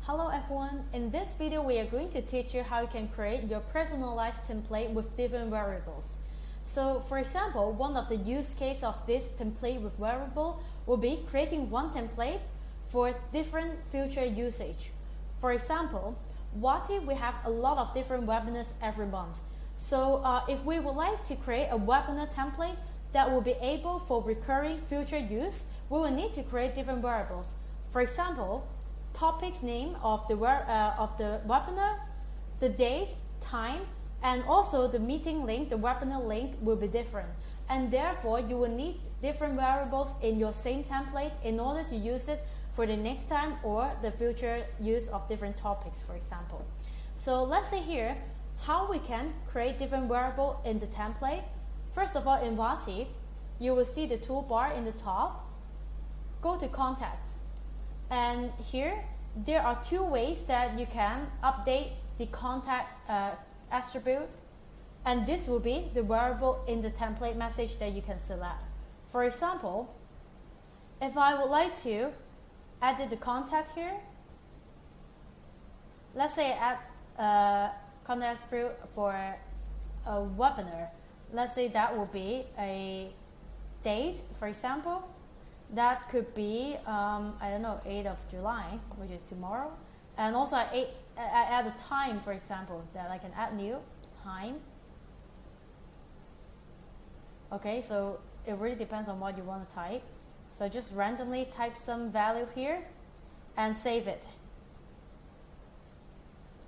Hello everyone, in this video we are going to teach you how you can create your personalized template with different variables. So for example, one of the use case of this template with variable will be creating one template for different future usage. For example, Wati, we have a lot of different webinars every month. So if we would like to create a webinar template that will be able for recurring future use, we will need to create different variables. For example, topic's name of the webinar, the date, time, and also the meeting link, the webinar link will be different. And therefore, you will need different variables in your same template in order to use it for the next time or the future use of different topics, for example. So let's say here, how we can create different variable in the template. First of all, in Wati, you will see the toolbar in the top. Go to Contacts. And here, there are two ways that you can update the contact attribute. And this will be the variable in the template message that you can select. For example, if I would like to edit the contact here, let's say I add contact attribute for a webinar. Let's say that will be a date, for example. That could be, I don't know, 8th of July, which is tomorrow. And also I add a time, for example, that I can add new time. Okay, so it really depends on what you want to type. So just randomly type some value here and save it.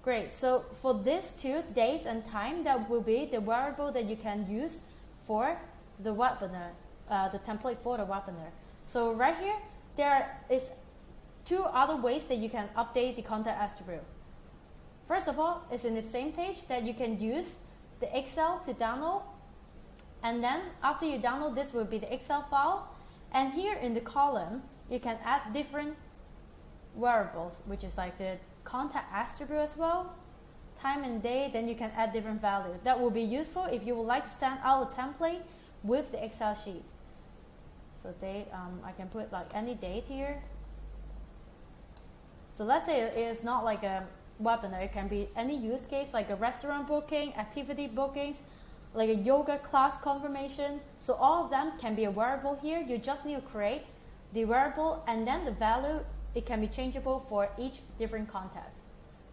Great, so for these two, date and time, that will be the variable that you can use for the webinar, the template for the webinar. So right here, there is two other ways that you can update the contact attribute. First of all, it's in the same page that you can use the Excel to download. And then after you download, this will be the Excel file. And here in the column, you can add different variables, which is like the contact attribute as well, time and date, then you can add different values. That will be useful if you would like to send out a template with the Excel sheet. So date, I can put like any date here. So let's say it's not like a webinar, it can be any use case like a restaurant booking, activity bookings, like a yoga class confirmation. So all of them can be a variable here. You just need to create the variable and then the value, it can be changeable for each different contact.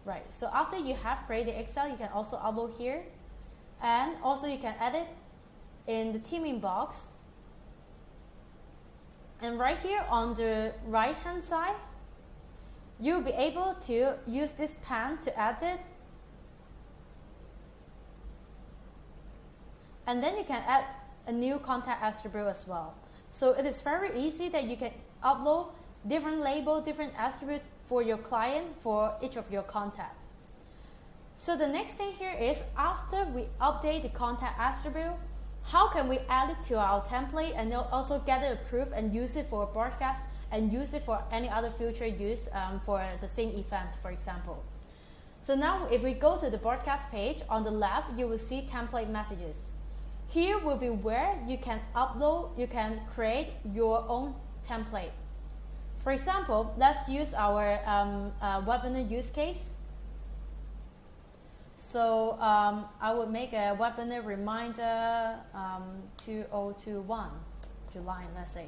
Right, so after you have created Excel, you can also upload here. And also you can edit in the theming box. And right here on the right hand side, you'll be able to use this pen to edit. And then you can add a new contact attribute as well. So it is very easy that you can upload different label, different attribute for your client, for each of your contact. So the next thing here is after we update the contact attribute, how can we add it to our template and also get it approved and use it for a broadcast and use it for any other future use for the same event, for example. So now if we go to the broadcast page, on the left, you will see template messages. Here will be where you can upload, you can create your own template. For example, let's use our webinar use case. So I would make a webinar reminder 2021, July, let's say.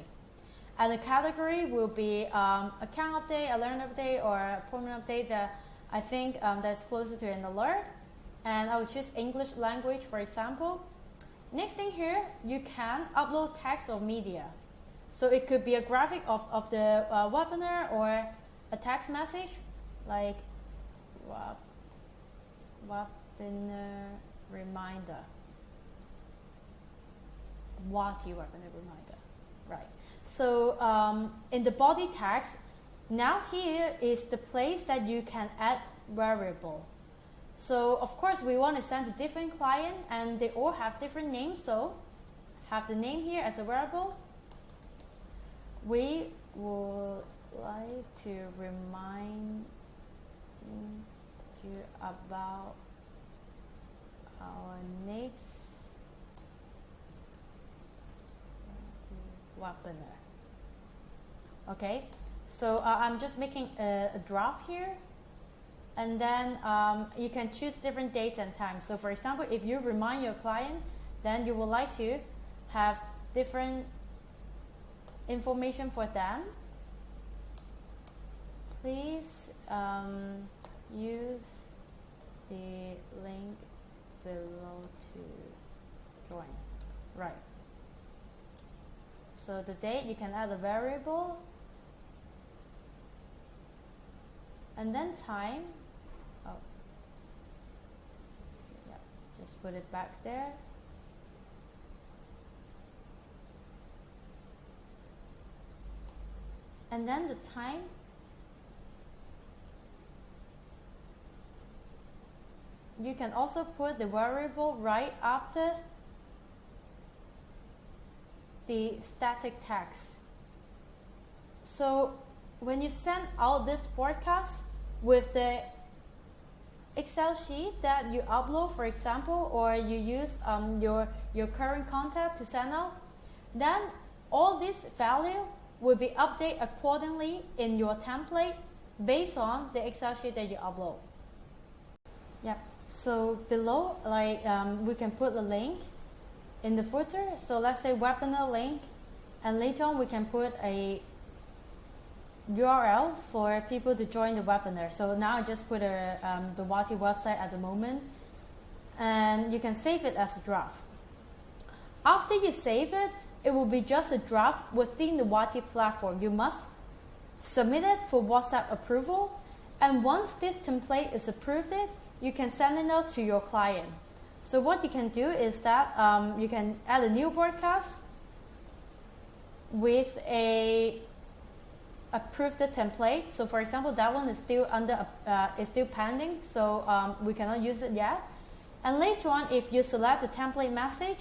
And the category will be account update, alert update, or appointment update that I think that's closer to an alert. And I will choose English language, for example. Next thing here, you can upload text or media. So it could be a graphic of the webinar or a text message like webinar reminder. Wati webinar reminder. Right. So in the body text, now here is the place that you can add variable. So of course we want to send to different client and they all have different names. So have the name here as a variable. We would like to remind you about our next webinar. Okay, so I'm just making a draft here. and then you can choose different dates and times. So for example, if you remind your client, then you would like to have different information for them. Please use the link below to join. Right. So the date, you can add a variable, and then time. Oh, yeah, just put it back there. And then the time, you can also put the variable right after the static text. So when you send out this broadcast with the Excel sheet that you upload, for example, or you use your current contact to send out, then all this value will be updated accordingly in your template based on the Excel sheet that you upload. Yeah. So below, like we can put a link in the footer. So let's say webinar link, and later on we can put a URL for people to join the webinar. So now I just put the Wati website at the moment, and you can save it as a draft. After you save it, it will be just a draft within the Wati platform. You must submit it for WhatsApp approval, and once this template is approved, you can send it out to your client. So what you can do is that you can add a new broadcast with a approved template. So for example, that one is still is still pending, so we cannot use it yet. And later on, if you select the template message,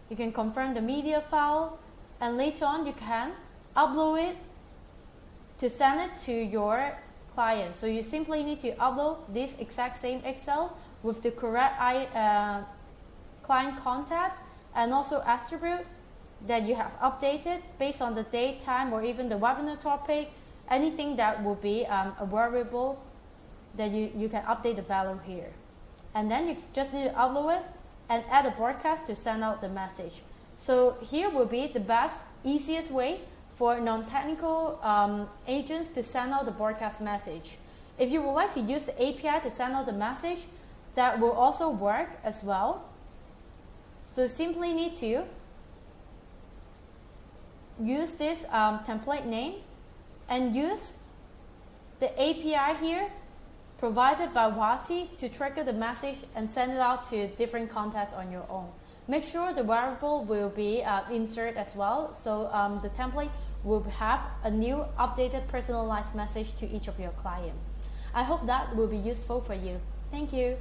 you can confirm the media file, and later on you can upload it to send it to your client. So you simply need to upload this exact same Excel with the correct client contact and also attribute that you have updated based on the date, time, or even the webinar topic, anything that will be a variable that you can update the value here. And then you just need to upload it and add a broadcast to send out the message. So here will be the best, easiest way for non-technical agents to send out the broadcast message. If you would like to use the API to send out the message, that will also work as well. So simply need to use this template name and use the API here provided by Wati to trigger the message and send it out to different contacts on your own. Make sure the variable will be inserted as well, so the template will have a new updated personalized message to each of your clients. I hope that will be useful for you. Thank you.